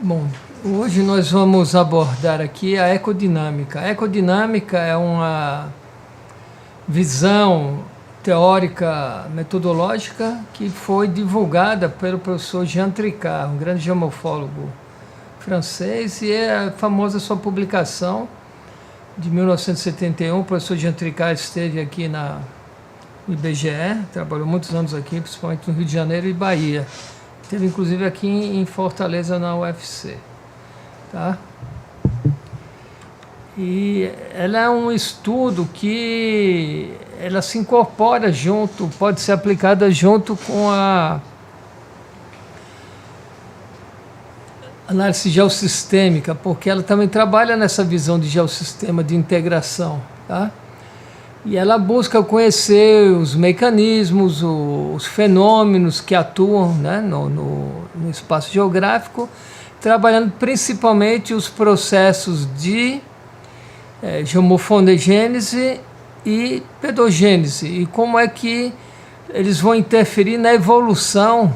Bom, hoje nós vamos abordar aqui a ecodinâmica. A ecodinâmica é uma visão teórica metodológica que foi divulgada pelo professor Jean Tricart, um grande geomorfólogo francês, e é famosa sua publicação de 1971. O professor Jean Tricart esteve aqui no IBGE, trabalhou muitos anos aqui, principalmente no Rio de Janeiro e Bahia. Teve inclusive aqui em Fortaleza, na UFC. Tá? E ela é um estudo que ela se incorpora junto, pode ser aplicada junto com a análise geossistêmica, porque ela também trabalha nessa visão de geossistema, de integração. Tá? E ela busca conhecer os mecanismos, os fenômenos que atuam, né, no espaço geográfico, trabalhando principalmente os processos de geomorfogênese e pedogênese, e como é que eles vão interferir na evolução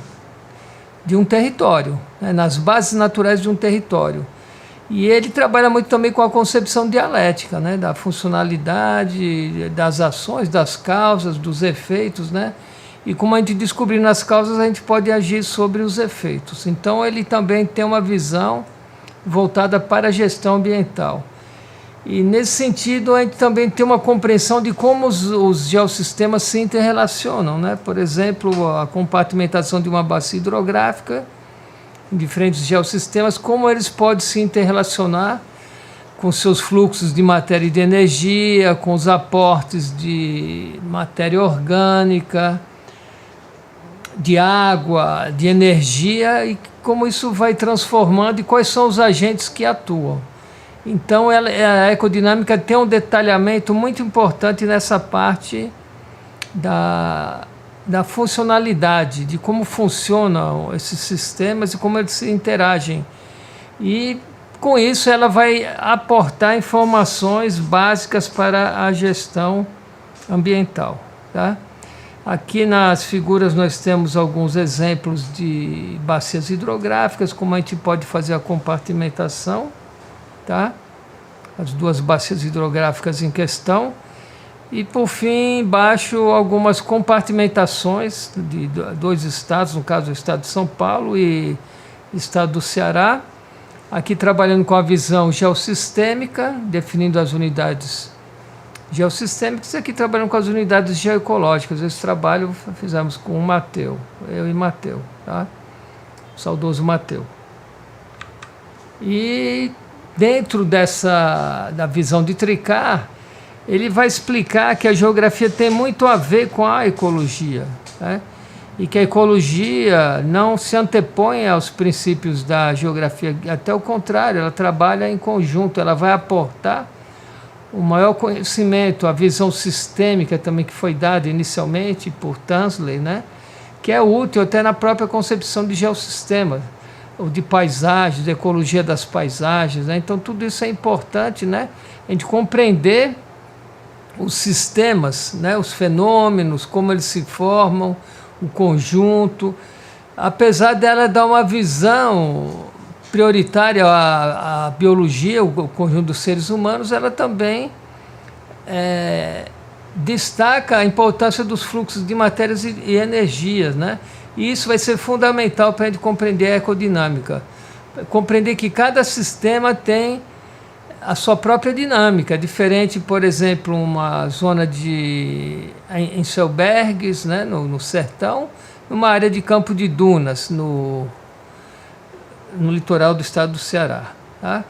de um território, né, nas bases naturais de um território. E ele trabalha muito também com a concepção dialética, né, da funcionalidade, das ações, das causas, dos efeitos, né? E como a gente descobrindo as causas, a gente pode agir sobre os efeitos. Então ele também tem uma visão voltada para a gestão ambiental. E nesse sentido, a gente também tem uma compreensão de como os geossistemas se interrelacionam, né? Por exemplo, a compartimentação de uma bacia hidrográfica em diferentes geossistemas, como eles podem se interrelacionar com seus fluxos de matéria e de energia, com os aportes de matéria orgânica, de água, de energia, e como isso vai transformando e quais são os agentes que atuam. Então a ecodinâmica tem um detalhamento muito importante nessa parte da funcionalidade, de como funcionam esses sistemas e como eles se interagem. E com isso ela vai aportar informações básicas para a gestão ambiental. Tá? Aqui nas figuras nós temos alguns exemplos de bacias hidrográficas, como a gente pode fazer a compartimentação. Tá? As duas bacias hidrográficas em questão. E, por fim, embaixo, algumas compartimentações de dois estados, no caso, o estado de São Paulo e o estado do Ceará. Aqui trabalhando com a visão geossistêmica, definindo as unidades geossistêmicas, e aqui trabalhando com as unidades geoecológicas. Esse trabalho fizemos com o Mateu, eu e Mateu, tá? O saudoso Mateu. E dentro da visão de Tricart, ele vai explicar que a geografia tem muito a ver com a ecologia, né? E que a ecologia não se antepõe aos princípios da geografia, até o contrário, ela trabalha em conjunto, ela vai aportar o maior conhecimento, a visão sistêmica também que foi dada inicialmente por Tansley, né? Que é útil até na própria concepção de geossistema, ou de paisagens, de ecologia das paisagens, né? Então tudo isso é importante, né? A gente compreender os sistemas, né, os fenômenos, como eles se formam, o conjunto. Apesar dela dar uma visão prioritária à biologia, o conjunto dos seres humanos, ela também destaca a importância dos fluxos de matérias e energias, né? E isso vai ser fundamental para a gente compreender a ecodinâmica. Compreender que cada sistema tem a sua própria dinâmica, diferente, por exemplo, uma zona em Selbergs, né, no sertão, uma área de campo de dunas no litoral do estado do Ceará. Tá?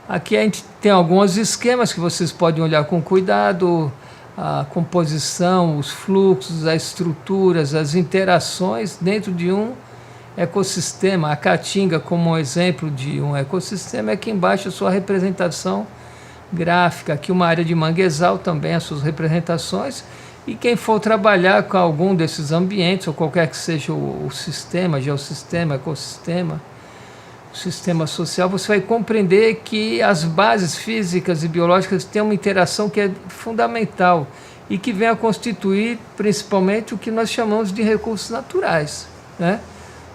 Aqui a gente tem alguns esquemas que vocês podem olhar com cuidado, a composição, os fluxos, as estruturas, as interações dentro de um ecossistema. A Caatinga, como um exemplo de um ecossistema, aqui embaixo a sua representação gráfica. Aqui uma área de manguezal também, as suas representações. E quem for trabalhar com algum desses ambientes, ou qualquer que seja o sistema, geossistema, ecossistema, o sistema social, você vai compreender que as bases físicas e biológicas têm uma interação que é fundamental e que vem a constituir principalmente o que nós chamamos de recursos naturais, né?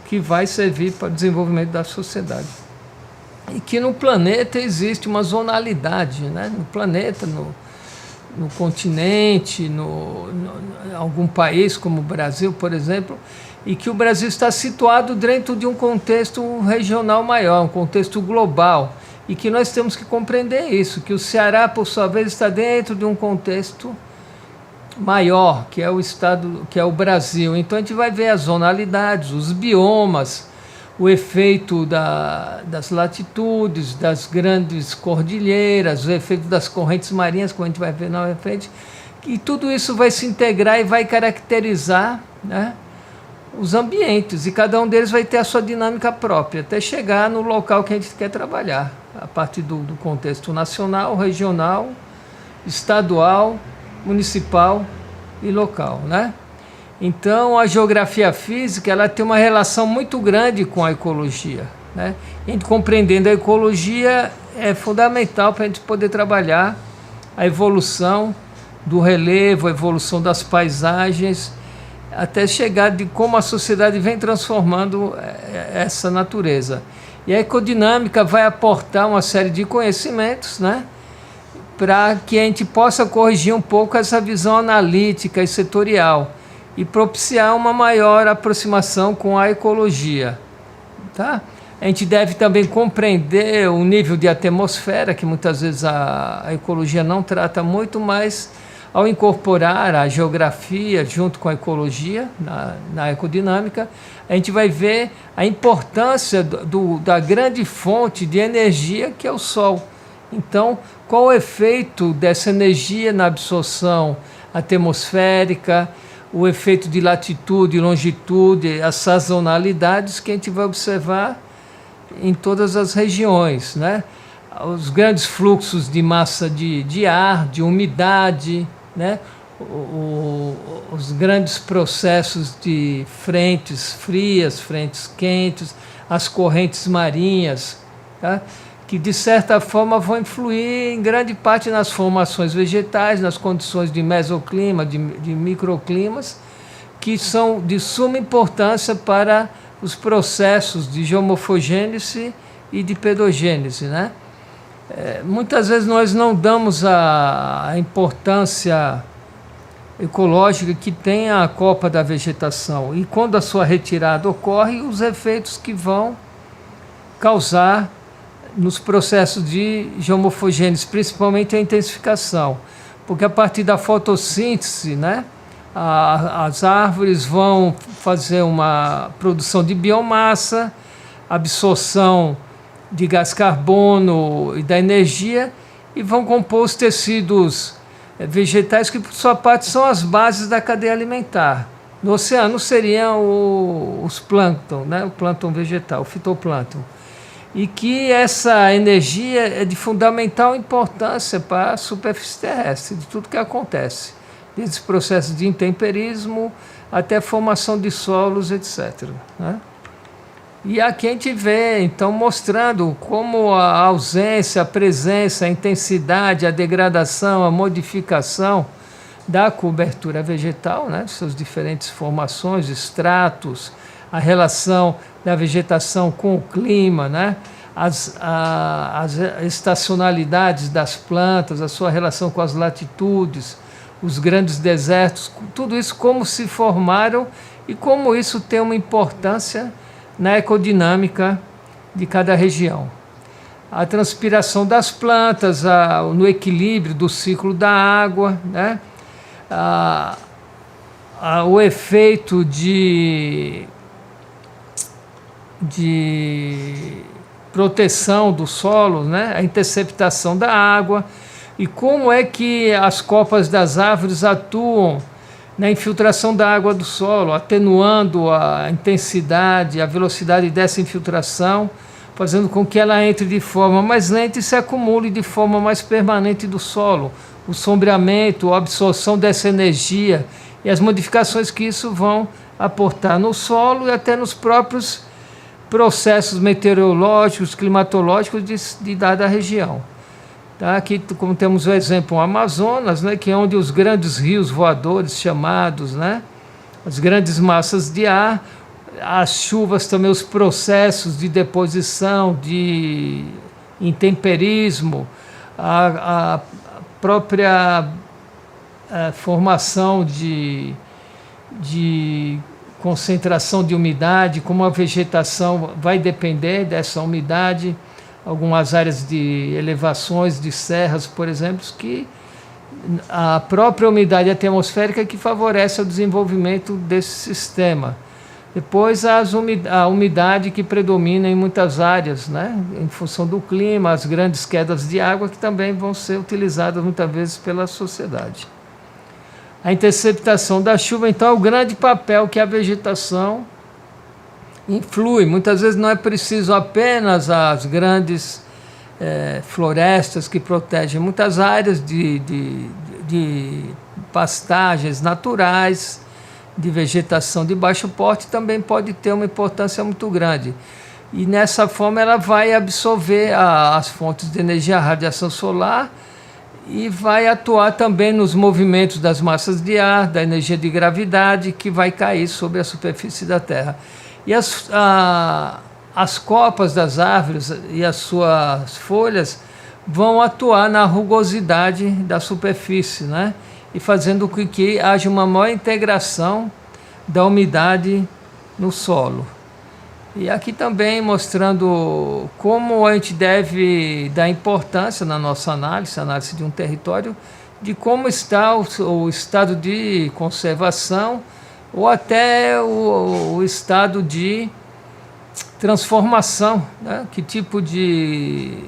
Que vai servir para o desenvolvimento da sociedade. e que no planeta existe uma zonalidade, né? No planeta, no continente, em algum país como o Brasil, por exemplo, e que o Brasil está situado dentro de um contexto regional maior, um contexto global, e que nós temos que compreender isso, que o Ceará, por sua vez, está dentro de um contexto maior, que é o estado, que é o Brasil. Então a gente vai ver as zonalidades, os biomas, o efeito das latitudes, das grandes cordilheiras, o efeito das correntes marinhas, como a gente vai ver na frente, e tudo isso vai se integrar e vai caracterizar, né, os ambientes, e cada um deles vai ter a sua dinâmica própria, até chegar no local que a gente quer trabalhar, a partir do contexto nacional, regional, estadual, municipal e local, né? Então, a geografia física, ela tem uma relação muito grande com a ecologia, né? A gente compreendendo a ecologia é fundamental para a gente poder trabalhar a evolução do relevo, a evolução das paisagens, até chegar de como a sociedade vem transformando essa natureza. E a ecodinâmica vai aportar uma série de conhecimentos, né, para que a gente possa corrigir um pouco essa visão analítica e setorial e propiciar uma maior aproximação com a ecologia, tá? A gente deve também compreender o nível de atmosfera, que muitas vezes a ecologia não trata muito, mas ao incorporar a geografia junto com a ecologia, na ecodinâmica, a gente vai ver a importância da grande fonte de energia que é o Sol. Então, qual o efeito dessa energia na absorção atmosférica, o efeito de latitude e longitude, as sazonalidades que a gente vai observar em todas as regiões, né? Os grandes fluxos de massa de ar, de umidade, né? Os grandes processos de frentes frias, frentes quentes, as correntes marinhas, tá? Que de certa forma vão influir em grande parte nas formações vegetais, nas condições de mesoclima, de microclimas, que são de suma importância para os processos de geomorfogênese e de pedogênese, né? Muitas vezes nós não damos a importância ecológica que tem a copa da vegetação, e quando a sua retirada ocorre, os efeitos que vão causar nos processos de geomorfogênese, principalmente a intensificação, porque a partir da fotossíntese, né, as árvores vão fazer uma produção de biomassa, absorção de gás carbono e da energia, e vão compor os tecidos vegetais, que por sua parte são as bases da cadeia alimentar. No oceano seriam os plâncton, né, o plâncton vegetal, o fitoplâncton, e que essa energia é de fundamental importância para a superfície terrestre, de tudo que acontece, desde os processos de intemperismo até a formação de solos, etc., né? E aqui a gente vê, então, mostrando como a ausência, a presença, a intensidade, a degradação, a modificação da cobertura vegetal, né, suas diferentes formações, estratos, a relação da vegetação com o clima, né, as estacionalidades das plantas, a sua relação com as latitudes, os grandes desertos, tudo isso como se formaram e como isso tem uma importância na ecodinâmica de cada região. A transpiração das plantas, no equilíbrio do ciclo da água, né, o efeito de proteção do solo, né, a interceptação da água, e como é que as copas das árvores atuam na infiltração da água do solo, atenuando a intensidade, a velocidade dessa infiltração, fazendo com que ela entre de forma mais lenta e se acumule de forma mais permanente do solo. O sombreamento, a absorção dessa energia e as modificações que isso vão aportar no solo e até nos próprios processos meteorológicos, climatológicos de dada região. Tá? Aqui, como temos o exemplo, o Amazonas, né, que é onde os grandes rios voadores chamados, né, as grandes massas de ar, as chuvas também, os processos de deposição, de intemperismo, a própria formação de concentração de umidade, como a vegetação vai depender dessa umidade, algumas áreas de elevações, de serras, por exemplo, que a própria umidade atmosférica que favorece o desenvolvimento desse sistema. Depois a umidade que predomina em muitas áreas, né? Em função do clima, as grandes quedas de água que também vão ser utilizadas muitas vezes pela sociedade. A interceptação da chuva, então, é o grande papel que a vegetação influi. Muitas vezes não é preciso apenas as grandes florestas que protegem muitas áreas de pastagens naturais, de vegetação de baixo porte, também pode ter uma importância muito grande. E nessa forma ela vai absorver as fontes de energia, a radiação solar, e vai atuar também nos movimentos das massas de ar, da energia de gravidade que vai cair sobre a superfície da Terra. E as copas das árvores e as suas folhas vão atuar na rugosidade da superfície, né? E fazendo com que haja uma maior integração da umidade no solo. E aqui também mostrando como a gente deve dar importância na nossa análise de um território, de como está o estado de conservação ou até o estado de transformação, né? Que tipo de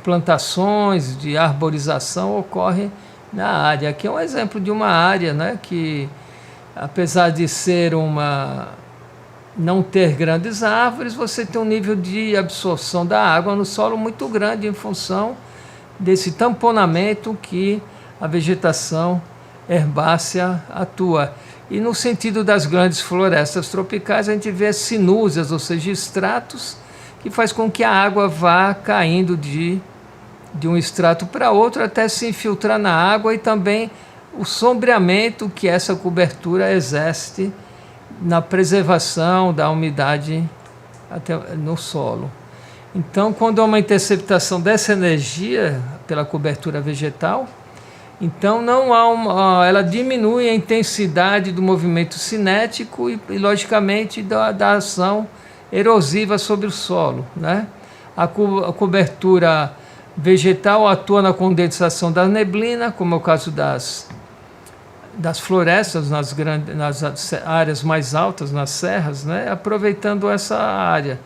plantações, de arborização ocorre na área. Aqui é um exemplo de uma área, né, que, apesar de ser não ter grandes árvores, você tem um nível de absorção da água no solo muito grande em função desse tamponamento que a vegetação herbácea atua. E no sentido das grandes florestas tropicais, a gente vê sinúzias, ou seja, estratos, que faz com que a água vá caindo de um estrato para outro até se infiltrar na água, e também o sombreamento que essa cobertura exerce na preservação da umidade no solo. Então, quando há uma interceptação dessa energia pela cobertura vegetal, então ela diminui a intensidade do movimento cinético e logicamente, da ação erosiva sobre o solo, né? A cobertura vegetal atua na condensação da neblina, como é o caso das florestas nas áreas mais altas, nas serras, né? Aproveitando essa área,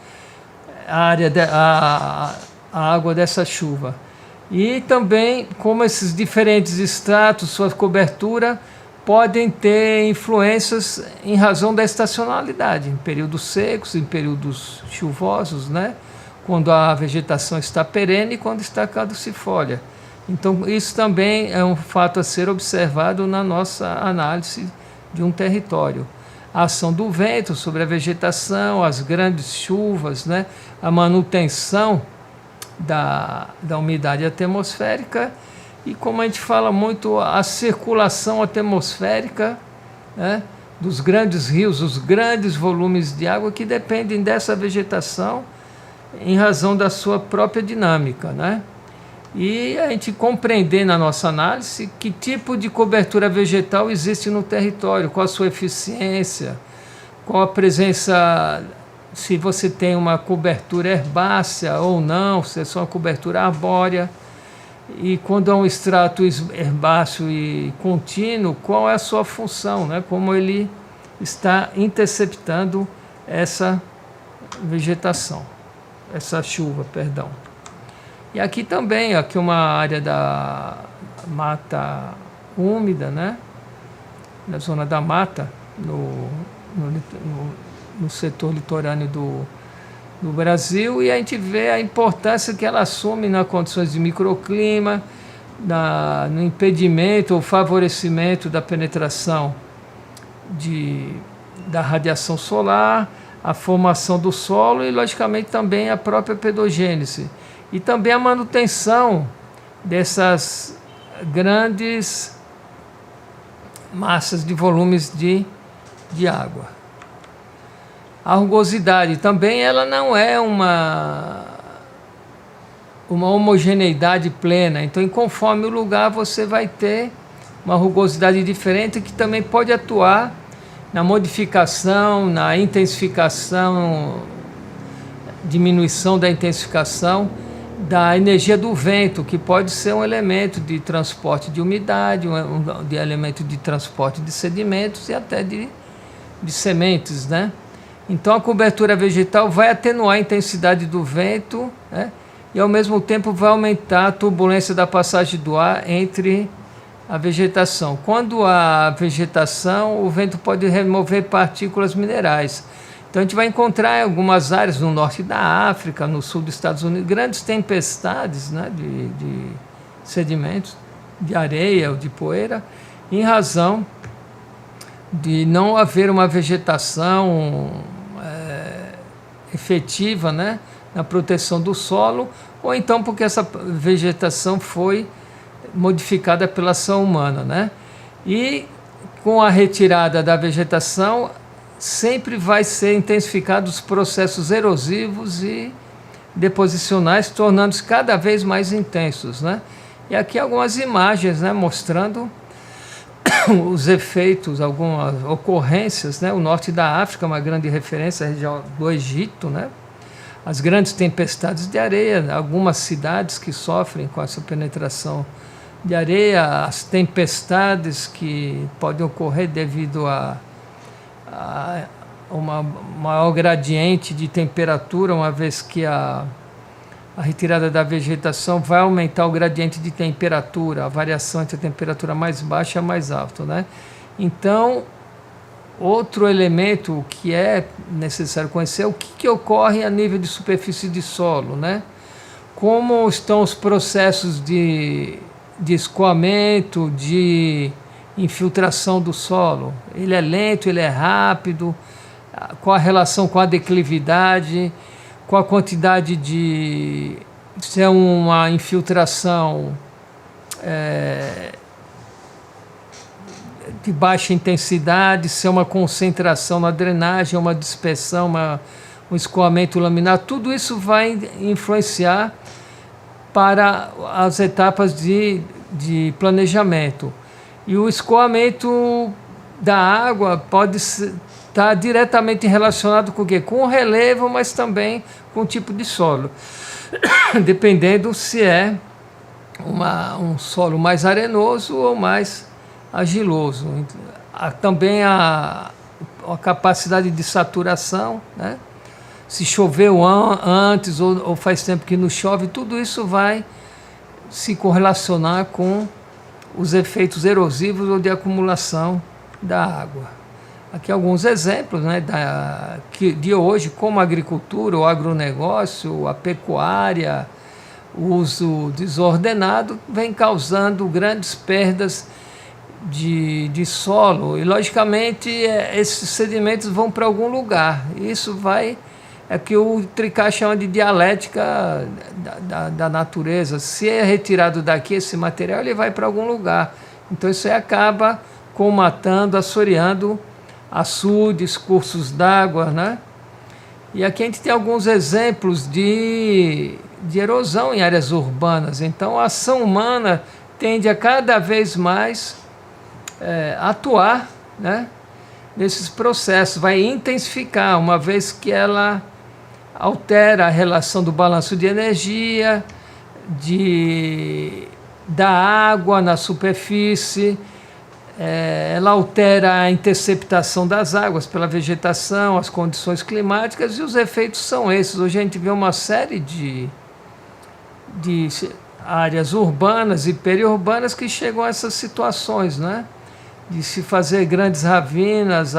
a água dessa chuva. E também como esses diferentes estratos, sua cobertura, podem ter influências em razão da estacionalidade, em períodos secos, em períodos chuvosos, né? Quando a vegetação está perene e quando está caducifólia. Então, isso também é um fato a ser observado na nossa análise de um território. A ação do vento sobre a vegetação, as grandes chuvas, né? A manutenção da umidade atmosférica e, como a gente fala muito, a circulação atmosférica, né? Dos grandes rios, os grandes volumes de água que dependem dessa vegetação em razão da sua própria dinâmica, né? E a gente compreender na nossa análise que tipo de cobertura vegetal existe no território, qual a sua eficiência, qual a presença, se você tem uma cobertura herbácea ou não, se é só uma cobertura arbórea, e quando há um extrato herbáceo e contínuo, qual é a sua função, né? Como ele está interceptando essa vegetação, essa chuva, perdão. E aqui também, aqui uma área da mata úmida, né? Na zona da mata, no setor litorâneo do Brasil, e a gente vê a importância que ela assume nas condições de microclima, no impedimento ou favorecimento da penetração da radiação solar, a formação do solo e, logicamente, também a própria pedogênese. E também a manutenção dessas grandes massas de volumes de água. A rugosidade também ela não é uma homogeneidade plena. Então, conforme o lugar, você vai ter uma rugosidade diferente que também pode atuar na modificação, na intensificação, diminuição da intensificação da energia do vento, que pode ser um elemento de transporte de umidade, de elemento de transporte de sedimentos e até de sementes, né? Então a cobertura vegetal vai atenuar a intensidade do vento, né? E ao mesmo tempo vai aumentar a turbulência da passagem do ar entre a vegetação. Quando há vegetação, o vento pode remover partículas minerais. Então a gente vai encontrar em algumas áreas no norte da África, no sul dos Estados Unidos, grandes tempestades, né, de sedimentos, de areia ou de poeira, em razão de não haver uma vegetação efetiva, né, na proteção do solo, ou então porque essa vegetação foi modificada pela ação humana, né? E com a retirada da vegetação, sempre vai ser intensificado os processos erosivos e deposicionais, tornando-se cada vez mais intensos, né? E aqui algumas imagens, né, mostrando os efeitos, algumas ocorrências, né? O norte da África é uma grande referência, a região do Egito, né? As grandes tempestades de areia, algumas cidades que sofrem com essa penetração de areia, as tempestades que podem ocorrer devido a uma maior gradiente de temperatura, uma vez que a retirada da vegetação vai aumentar o gradiente de temperatura, a variação entre a temperatura mais baixa e a mais alta, né? Então, outro elemento que é necessário conhecer é o que ocorre a nível de superfície de solo, né? Como estão os processos de escoamento, de infiltração do solo. Ele é lento, ele é rápido, qual a relação com a declividade, qual a quantidade de... se é uma infiltração de baixa intensidade, se é uma concentração na drenagem, uma dispersão, um escoamento laminar, tudo isso vai influenciar para as etapas de planejamento. E o escoamento da água pode estar diretamente relacionado com o quê? Com o relevo, mas também com o tipo de solo, dependendo se é um solo mais arenoso ou mais argiloso. Também a capacidade de saturação, né? Se choveu antes ou faz tempo que não chove, tudo isso vai se correlacionar com os efeitos erosivos ou de acumulação da água. Aqui alguns exemplos, né, de hoje, como a agricultura, o agronegócio, a pecuária, o uso desordenado vem causando grandes perdas de solo, e logicamente esses sedimentos vão para algum lugar. Isso é que o Tricart chama de dialética da natureza. Se é retirado daqui esse material, ele vai para algum lugar. Então isso aí acaba comatando, assoreando açudes, cursos d'água, né? E aqui a gente tem alguns exemplos de erosão em áreas urbanas. Então a ação humana tende a cada vez mais atuar, né, nesses processos, vai intensificar, uma vez que ela altera a relação do balanço de energia, da água na superfície, ela altera a interceptação das águas pela vegetação, as condições climáticas, e os efeitos são esses. Hoje a gente vê uma série de áreas urbanas e periurbanas que chegam a essas situações, né? De se fazer grandes ravinas,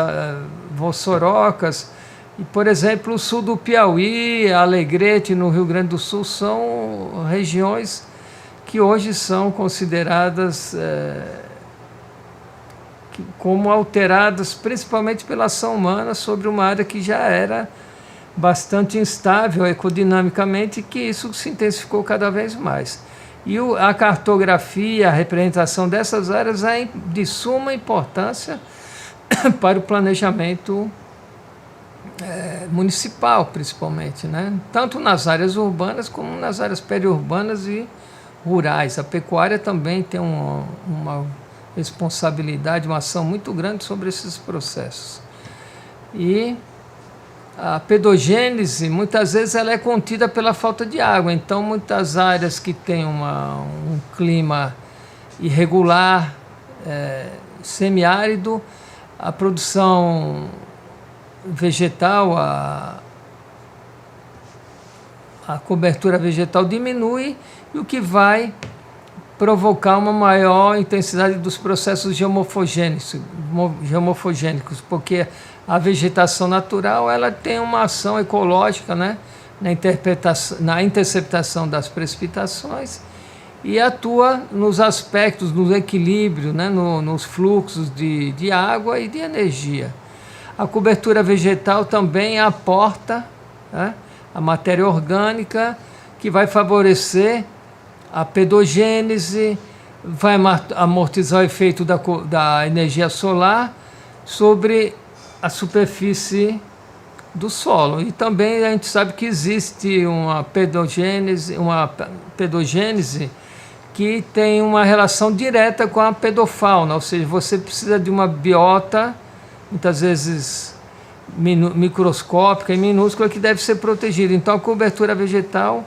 vossorocas. E, por exemplo, o sul do Piauí, Alegrete, no Rio Grande do Sul, são regiões que hoje são consideradas como alteradas principalmente pela ação humana sobre uma área que já era bastante instável ecodinamicamente, e que isso se intensificou cada vez mais. E a cartografia, a representação dessas áreas é de suma importância para o planejamento municipal, principalmente, né? Tanto nas áreas urbanas como nas áreas periurbanas e rurais. A pecuária também tem uma responsabilidade, uma ação muito grande sobre esses processos. E a pedogênese, muitas vezes, ela é contida pela falta de água. Então, muitas áreas que têm um clima irregular, semiárido, a produção vegetal, a cobertura vegetal diminui, e o que vai provocar uma maior intensidade dos processos geomorfogênicos, porque a vegetação natural ela tem uma ação ecológica, né, na interceptação das precipitações e atua nos aspectos, no equilíbrio, né, nos fluxos de água e de energia. A cobertura vegetal também aporta, né, a matéria orgânica que vai favorecer a pedogênese, vai amortizar o efeito da energia solar sobre a superfície do solo. E também a gente sabe que existe uma pedogênese que tem uma relação direta com a pedofauna, ou seja, você precisa de uma biota, muitas vezes microscópica e minúscula, que deve ser protegida. Então a cobertura vegetal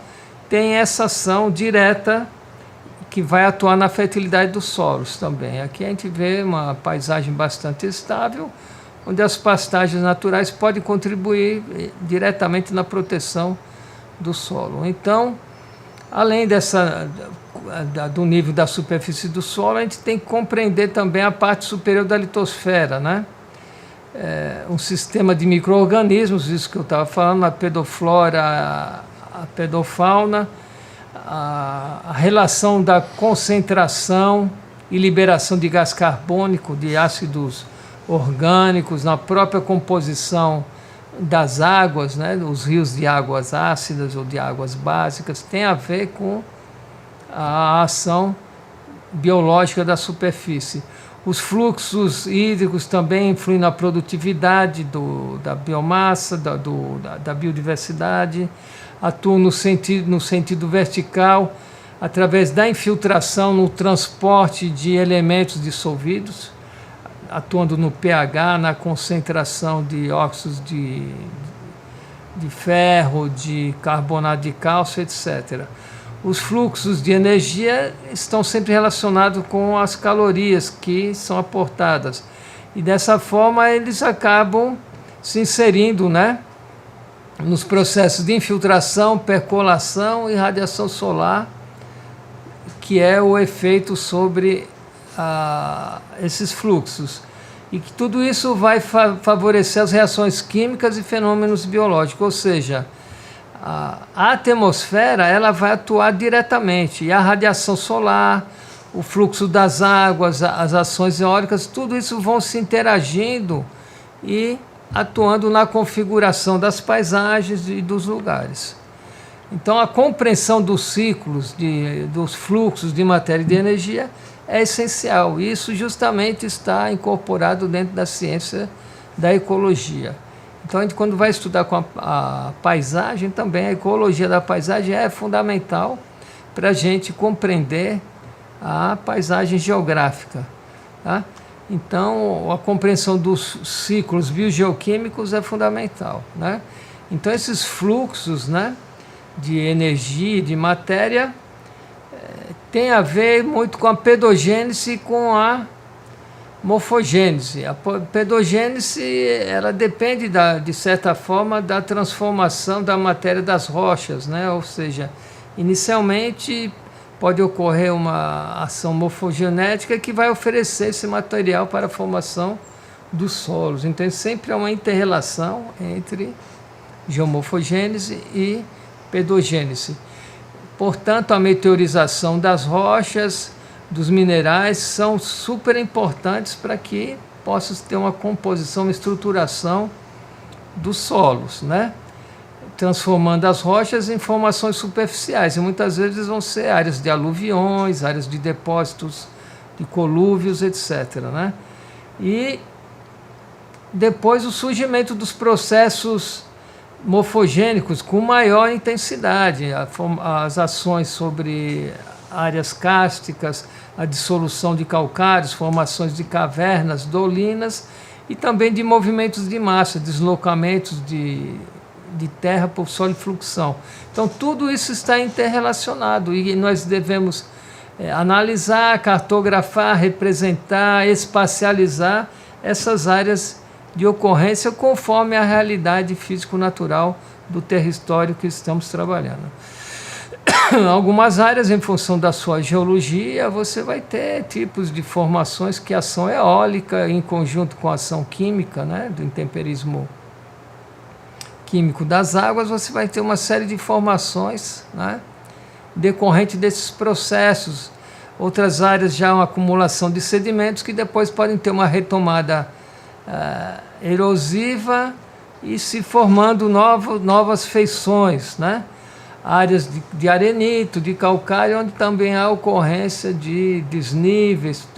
tem essa ação direta que vai atuar na fertilidade dos solos também. Aqui a gente vê uma paisagem bastante estável, onde as pastagens naturais podem contribuir diretamente na proteção do solo. Então, além do nível da superfície do solo, a gente tem que compreender também a parte superior da litosfera, né? Um sistema de micro-organismos, isso que eu estava falando, a pedoflora, a pedofauna, a relação da concentração e liberação de gás carbônico, de ácidos orgânicos, na própria composição das águas, né, os rios de águas ácidas ou de águas básicas, tem a ver com a ação biológica da superfície. Os fluxos hídricos também influem na produtividade da biomassa, da biodiversidade, atuam no sentido vertical, através da infiltração no transporte de elementos dissolvidos, atuando no pH, na concentração de óxidos de ferro, de carbonato de cálcio, etc. Os fluxos de energia estão sempre relacionados com as calorias que são aportadas. E dessa forma eles acabam se inserindo, né, nos processos de infiltração, percolação e radiação solar, que é o efeito sobre esses fluxos. E que tudo isso vai favorecer as reações químicas e fenômenos biológicos, ou seja, a atmosfera ela vai atuar diretamente, e a radiação solar, o fluxo das águas, as ações eólicas, tudo isso vão se interagindo e atuando na configuração das paisagens e dos lugares. Então a compreensão dos ciclos, dos fluxos de matéria e de energia é essencial. Isso justamente está incorporado dentro da ciência da ecologia. Então, a gente, quando vai estudar com a paisagem, também a ecologia da paisagem é fundamental para a gente compreender a paisagem geográfica, tá? Então, a compreensão dos ciclos biogeoquímicos é fundamental, né? Então, esses fluxos, né, de energia, de matéria, tem a ver muito com a pedogênese e com a morfogênese. A pedogênese ela depende, de certa forma, da transformação da matéria das rochas, né? Ou seja, inicialmente pode ocorrer uma ação morfogenética que vai oferecer esse material para a formação dos solos. Então, sempre há uma inter-relação entre geomorfogênese e pedogênese. Portanto, a meteorização das rochas, dos minerais, são super importantes para que possa ter uma composição, uma estruturação dos solos, né? Transformando as rochas em formações superficiais, e muitas vezes vão ser áreas de aluviões, áreas de depósitos de colúvios, etc., né? E depois o surgimento dos processos morfogênicos com maior intensidade, as ações sobre áreas kársticas, a dissolução de calcários, formações de cavernas, dolinas e também de movimentos de massa, deslocamentos de terra por solifluxão. Então tudo isso está interrelacionado e nós devemos analisar, cartografar, representar, espacializar essas áreas de ocorrência conforme a realidade físico-natural do território que estamos trabalhando. Algumas áreas, em função da sua geologia, você vai ter tipos de formações que ação eólica em conjunto com a ação química, né, do intemperismo químico das águas, você vai ter uma série de formações, né, decorrente desses processos. Outras áreas já uma acumulação de sedimentos que depois podem ter uma retomada erosiva e se formando novas feições, né? Áreas de arenito, de calcário, onde também há ocorrência de desníveis,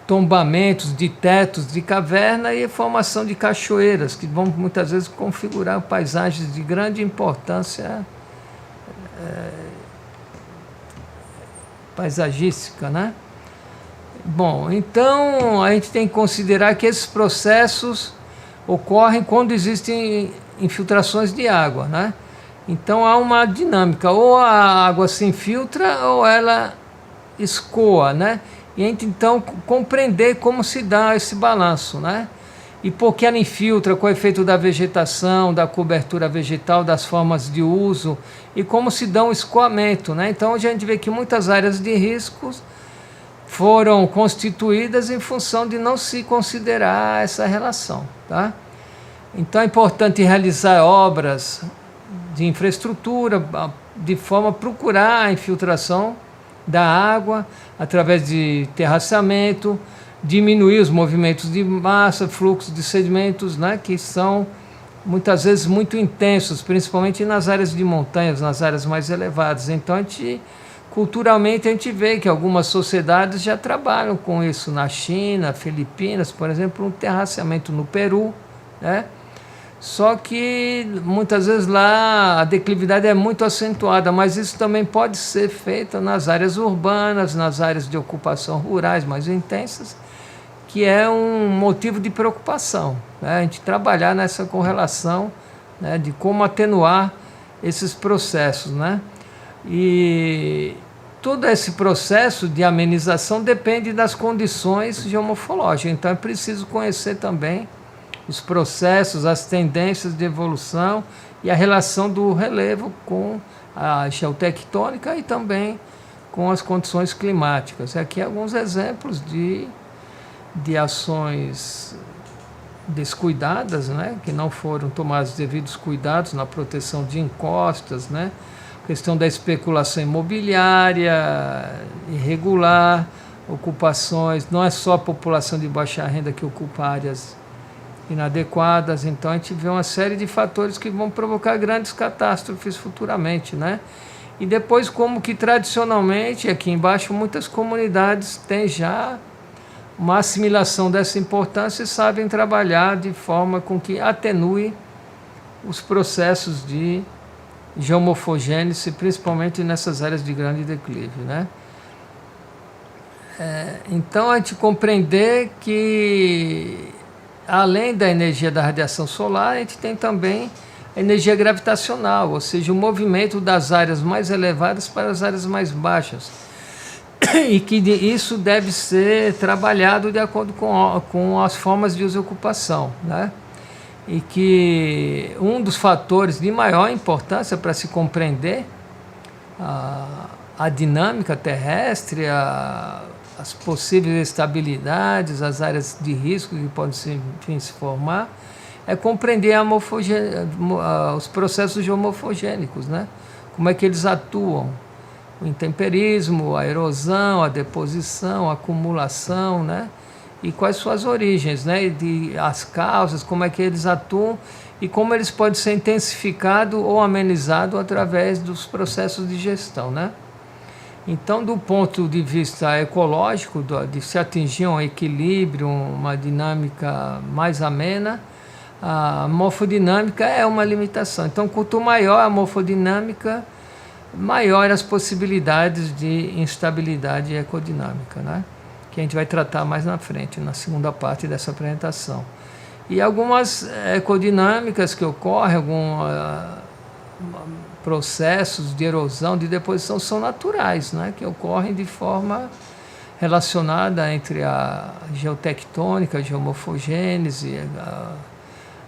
tombamentos de tetos de caverna e formação de cachoeiras, que vão muitas vezes configurar paisagens de grande importância paisagística, né? Bom, então a gente tem que considerar que esses processos ocorrem quando existem infiltrações de água, né? Então há uma dinâmica, ou a água se infiltra ou ela escoa, né? E a gente então compreender como se dá esse balanço, né? E por que ela infiltra, com o efeito da vegetação, da cobertura vegetal, das formas de uso e como se dá um escoamento, né? Então a gente vê que muitas áreas de riscos foram constituídas em função de não se considerar essa relação, tá? Então é importante realizar obras de infraestrutura de forma a procurar a infiltração da água através de terraceamento, diminuir os movimentos de massa, fluxos de sedimentos, né, que são muitas vezes muito intensos, principalmente nas áreas de montanhas, nas áreas mais elevadas. Então culturalmente a gente vê que algumas sociedades já trabalham com isso na China, Filipinas, por exemplo, um terraceamento no Peru, né? Só que muitas vezes lá a declividade é muito acentuada, mas isso também pode ser feito nas áreas urbanas, nas áreas de ocupação rurais mais intensas, que é um motivo de preocupação, né? A gente trabalhar nessa correlação, né, de como atenuar esses processos, né? E todo esse processo de amenização depende das condições geomorfológicas, então é preciso conhecer também os processos, as tendências de evolução e a relação do relevo com a geotectônica e também com as condições climáticas. Aqui alguns exemplos de ações descuidadas, né, que não foram tomados os devidos cuidados na proteção de encostas, né, questão da especulação imobiliária irregular, ocupações, não é só a população de baixa renda que ocupa áreas inadequadas, então a gente vê uma série de fatores que vão provocar grandes catástrofes futuramente, né? E depois como que tradicionalmente, aqui embaixo, muitas comunidades têm já uma assimilação dessa importância e sabem trabalhar de forma com que atenue os processos de geomorfogênese, principalmente nessas áreas de grande declive, né? Então a gente compreender que além da energia da radiação solar, a gente tem também a energia gravitacional, ou seja, o movimento das áreas mais elevadas para as áreas mais baixas. E que isso deve ser trabalhado de acordo com as formas de uso e ocupação, né? E que um dos fatores de maior importância para se compreender a dinâmica terrestre, as possíveis estabilidades, as áreas de risco que podem se formar, é compreender os processos geomorfogênicos, né? Como é que eles atuam, o intemperismo, a erosão, a deposição, a acumulação, né? E quais suas origens, né? As causas, como é que eles atuam e como eles podem ser intensificados ou amenizados através dos processos de gestão, né? Então, do ponto de vista ecológico, de se atingir um equilíbrio, uma dinâmica mais amena, a morfodinâmica é uma limitação. Então, quanto maior a morfodinâmica, maior as possibilidades de instabilidade ecodinâmica, né? Que a gente vai tratar mais na frente, na segunda parte dessa apresentação. E algumas ecodinâmicas que ocorrem, alguns processos de erosão, de deposição, são naturais, né? Que ocorrem de forma relacionada entre a geotectônica, a geomorfogênese,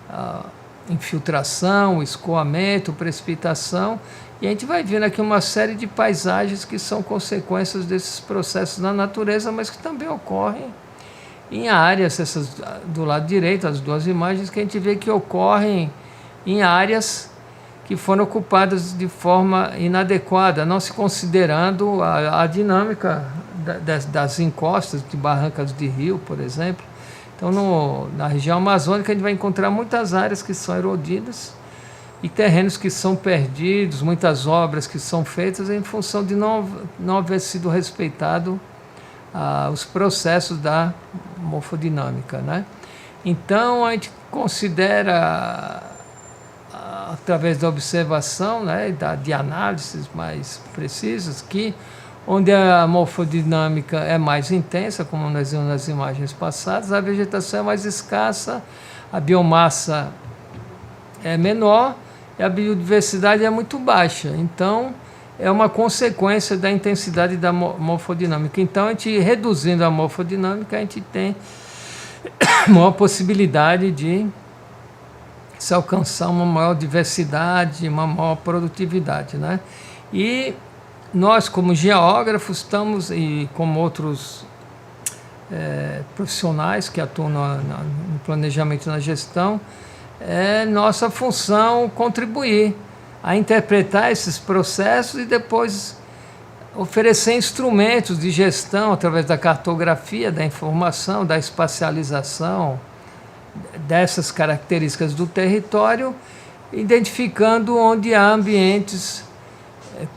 a infiltração, o escoamento, precipitação, e a gente vai vendo aqui uma série de paisagens que são consequências desses processos na natureza, mas que também ocorrem em áreas, essas do lado direito, as duas imagens, que a gente vê que ocorrem em áreas que foram ocupadas de forma inadequada, não se considerando a dinâmica das encostas de barrancas de rio, por exemplo. Então, na região amazônica, a gente vai encontrar muitas áreas que são erodidas e terrenos que são perdidos, muitas obras que são feitas em função de não haver sido respeitado os processos da morfodinâmica, né? Então, a gente considera, através da observação, né, de análises mais precisas, que onde a morfodinâmica é mais intensa, como nós vimos nas imagens passadas, a vegetação é mais escassa, a biomassa é menor e a biodiversidade é muito baixa. Então, é uma consequência da intensidade da morfodinâmica. Então, a gente reduzindo a morfodinâmica, a gente tem uma possibilidade de se alcançar uma maior diversidade, uma maior produtividade, né? E nós, como geógrafos, estamos, e como outros profissionais que atuam no planejamento e na gestão, é nossa função contribuir a interpretar esses processos e depois oferecer instrumentos de gestão através da cartografia, da informação, da espacialização dessas características do território, identificando onde há ambientes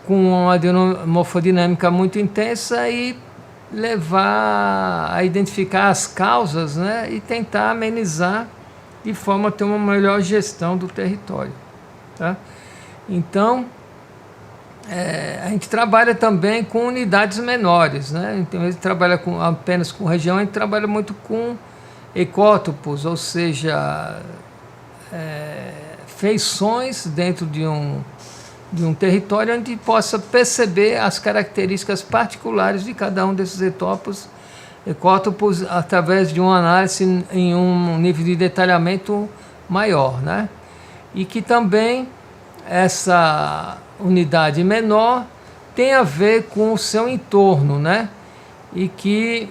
com uma morfodinâmica muito intensa e levar a identificar as causas, né, e tentar amenizar de forma a ter uma melhor gestão do território, tá? Então, a gente trabalha também com unidades menores, né? Então, a gente trabalha apenas com região, a gente trabalha muito com ecótopos, ou seja, feições dentro de um território onde possa perceber as características particulares de cada um desses ecótopos através de uma análise em um nível de detalhamento maior, né? E que também essa unidade menor tem a ver com o seu entorno, né? E que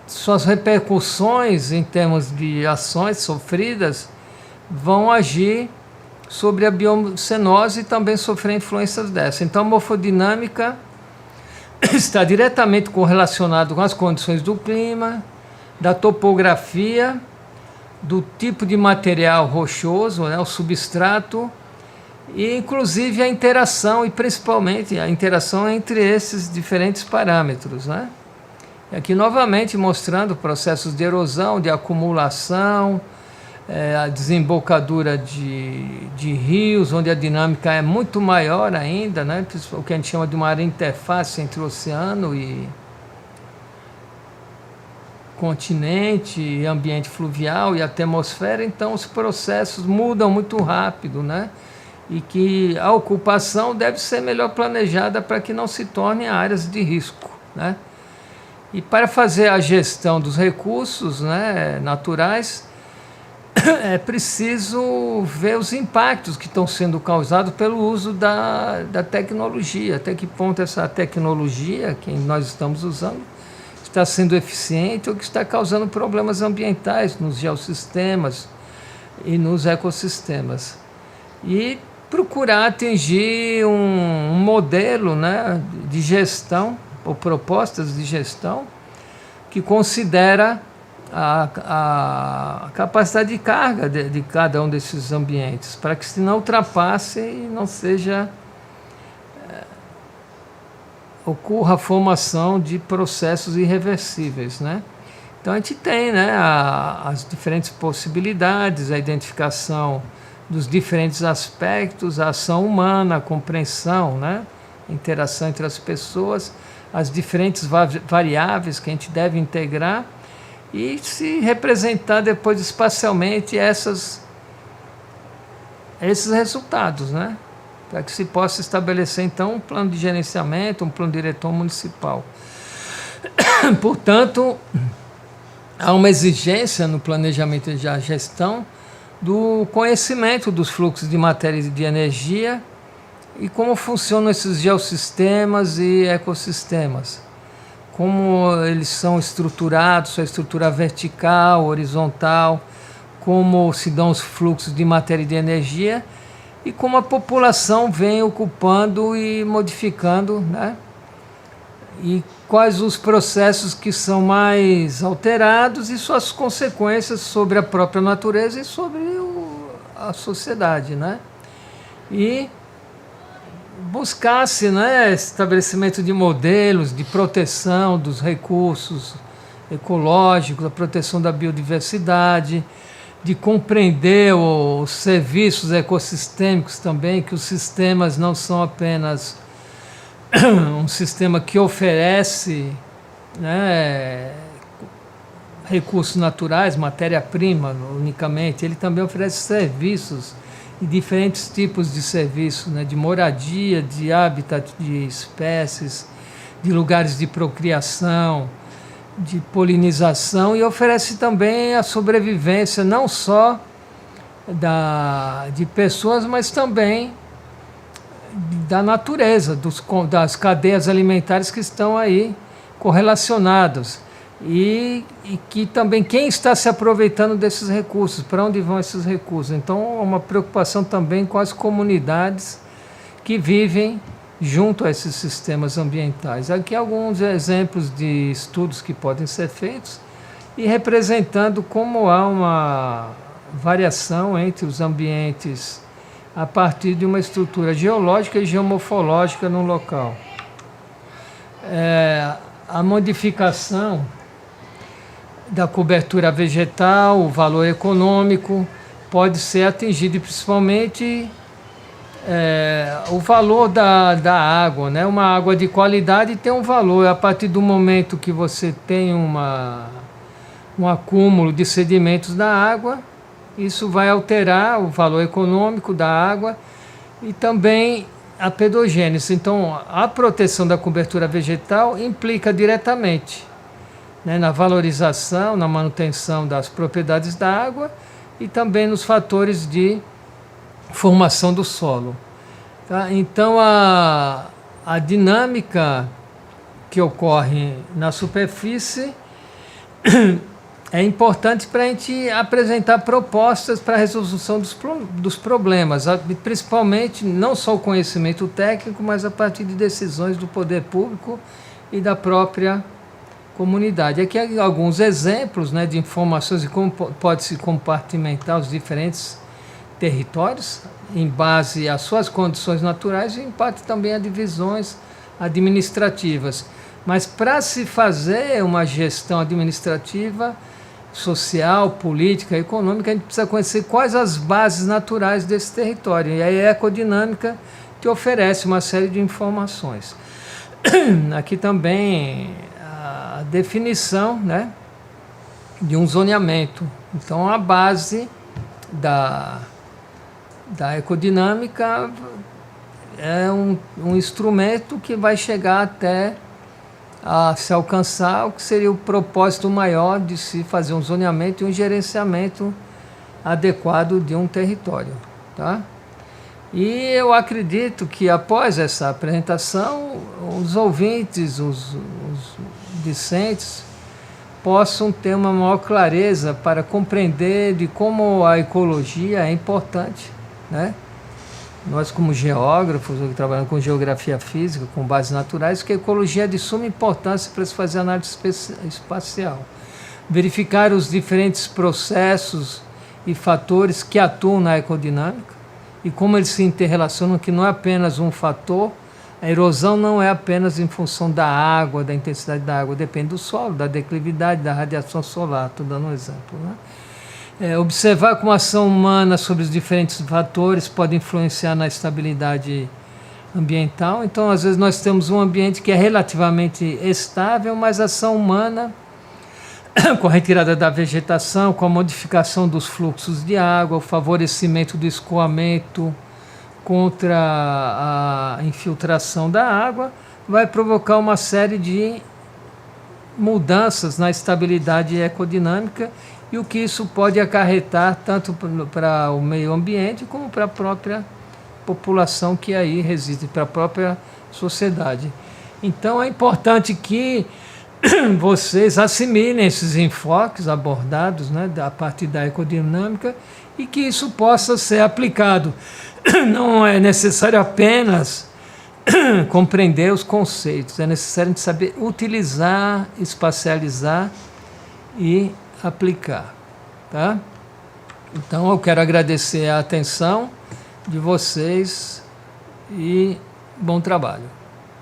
suas repercussões em termos de ações sofridas vão agir sobre a biocenose e também sofrer influências dessa. Então, a morfodinâmica está diretamente correlacionado com as condições do clima, da topografia, do tipo de material rochoso, né, o substrato, e inclusive a interação, e principalmente a interação entre esses diferentes parâmetros, né? E aqui novamente mostrando processos de erosão, de acumulação, a desembocadura de rios, onde a dinâmica é muito maior ainda, né? O que a gente chama de uma área interface entre o oceano e continente, e ambiente fluvial e atmosfera. Então os processos mudam muito rápido, né? E que a ocupação deve ser melhor planejada para que não se tornem áreas de risco, né? E para fazer a gestão dos recursos, né, naturais, é preciso ver os impactos que estão sendo causados pelo uso da tecnologia, até que ponto essa tecnologia que nós estamos usando está sendo eficiente ou que está causando problemas ambientais nos geossistemas e nos ecossistemas. E procurar atingir um modelo, né, de gestão, ou propostas de gestão, que considera a capacidade de carga de cada um desses ambientes, para que se não ultrapasse e não seja ocorra a formação de processos irreversíveis, né? Então a gente tem, né, as diferentes possibilidades, a identificação dos diferentes aspectos, a ação humana, a compreensão, né, a interação entre as pessoas, as diferentes variáveis que a gente deve integrar e se representar depois espacialmente esses resultados, né? Para que se possa estabelecer então um plano de gerenciamento, um plano diretor municipal. Portanto, há uma exigência no planejamento e da gestão do conhecimento dos fluxos de matéria e de energia e como funcionam esses geossistemas e ecossistemas, como eles são estruturados, sua estrutura vertical, horizontal, como se dão os fluxos de matéria e de energia e como a população vem ocupando e modificando, né? E quais os processos que são mais alterados e suas consequências sobre a própria natureza e sobre a sociedade, né? E buscar-se, né, estabelecimento de modelos de proteção dos recursos ecológicos, a proteção da biodiversidade, de compreender os serviços ecossistêmicos também, que os sistemas não são apenas um sistema que oferece, né, recursos naturais, matéria-prima unicamente, ele também oferece serviços e diferentes tipos de serviços, né, de moradia, de habitat de espécies, de lugares de procriação, de polinização, e oferece também a sobrevivência não só de pessoas, mas também da natureza, das cadeias alimentares que estão aí correlacionadas e que também quem está se aproveitando desses recursos, para onde vão esses recursos. Então, uma preocupação também com as comunidades que vivem junto a esses sistemas ambientais. Aqui alguns exemplos de estudos que podem ser feitos e representando como há uma variação entre os ambientes a partir de uma estrutura geológica e geomorfológica no local. A modificação da cobertura vegetal, o valor econômico pode ser atingido, principalmente o valor da água, né? Uma água de qualidade tem um valor. A partir do momento que você tem um acúmulo de sedimentos da água, isso vai alterar o valor econômico da água e também a pedogênese. Então, a proteção da cobertura vegetal implica diretamente, né, na valorização, na manutenção das propriedades da água e também nos fatores de formação do solo. Tá? Então, a dinâmica que ocorre na superfície é importante para a gente apresentar propostas para a resolução dos problemas, principalmente não só o conhecimento técnico, mas a partir de decisões do poder público e da própria comunidade. Aqui há alguns exemplos, né, de informações de como pode-se compartimentar os diferentes territórios em base às suas condições naturais e em parte também a divisões administrativas. Mas para se fazer uma gestão administrativa, social, política, econômica, a gente precisa conhecer quais as bases naturais desse território. E aí a ecodinâmica te oferece uma série de informações. Aqui também a definição, né, de um zoneamento. Então a base da ecodinâmica é um instrumento que vai chegar até a se alcançar o que seria o propósito maior de se fazer um zoneamento e um gerenciamento adequado de um território. Tá? E eu acredito que após essa apresentação, os ouvintes, os discentes, possam ter uma maior clareza para compreender de como a ecologia é importante, né? Nós, como geógrafos, trabalhando com geografia física, com bases naturais, que a ecologia é de suma importância para se fazer análise espacial. Verificar os diferentes processos e fatores que atuam na ecodinâmica e como eles se interrelacionam, que não é apenas um fator, A erosão não é apenas em função da água, da intensidade da água, depende do solo, da declividade, da radiação solar, estou dando um exemplo, né? Observar como a ação humana sobre os diferentes fatores pode influenciar na estabilidade ambiental. Então, às vezes, nós temos um ambiente que é relativamente estável, mas a ação humana, com a retirada da vegetação, com a modificação dos fluxos de água, o favorecimento do escoamento contra a infiltração da água, vai provocar uma série de mudanças na estabilidade ecodinâmica, e o que isso pode acarretar tanto para o meio ambiente como para a própria população que aí reside, para a própria sociedade. Então é importante que vocês assimilem esses enfoques abordados, né, a partir da ecodinâmica, e que isso possa ser aplicado. Não é necessário apenas compreender os conceitos, é necessário saber utilizar, espacializar e aplicar, tá? Então eu quero agradecer a atenção de vocês e bom trabalho.